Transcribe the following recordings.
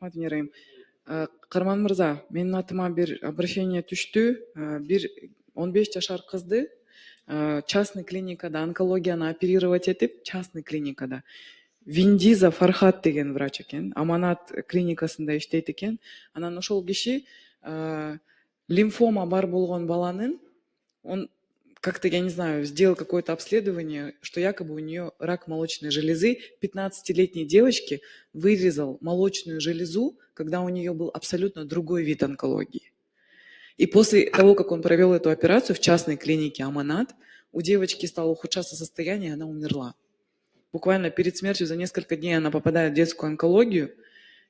Рахмат, Мирайым. Карман мырза, менин атыма бир обращение түштү. Бир 15 жашар кызды частный клиникада онкологияны оперировать этип, частный клиникада Виндиза Фархат деген врач экен, Аманат клиникасында иштейт экен. Анан ошол киши лимфома бар болгон баланын, он как-то, я не знаю, сделал какое-то обследование, что якобы у нее рак молочной железы. 15-летней девочке вырезал молочную железу, когда у нее был абсолютно другой вид онкологии. И после того, как он провел эту операцию в частной клинике Аманат, у девочки стало ухудшаться состояние, и она умерла. Буквально перед смертью за несколько дней она попадает в детскую онкологию,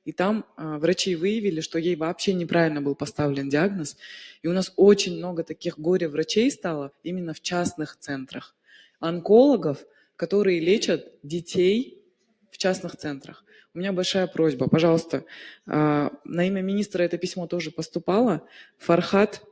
и там врачи выявили, что ей вообще неправильно был поставлен диагноз. И у нас очень много таких горе-врачей стало именно в частных центрах. Онкологов, которые лечат детей в частных центрах. У меня большая просьба, пожалуйста, на имя министра это письмо тоже поступало. Фархат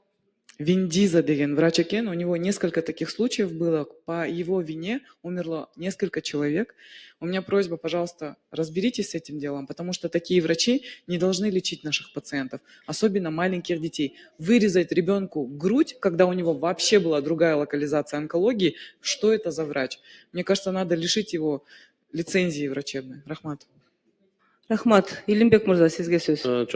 Виндиза деген врач экен, у него несколько таких случаев было, по его вине умерло несколько человек. У меня просьба, пожалуйста, разберитесь с этим делом, потому что такие врачи не должны лечить наших пациентов, особенно маленьких детей. Вырезать ребенку грудь, когда у него вообще была другая локализация онкологии, что это за врач? Мне кажется, надо лишить его лицензии врачебной. Рахмат. Рахмат. Илимбек мырза, сизге сөз.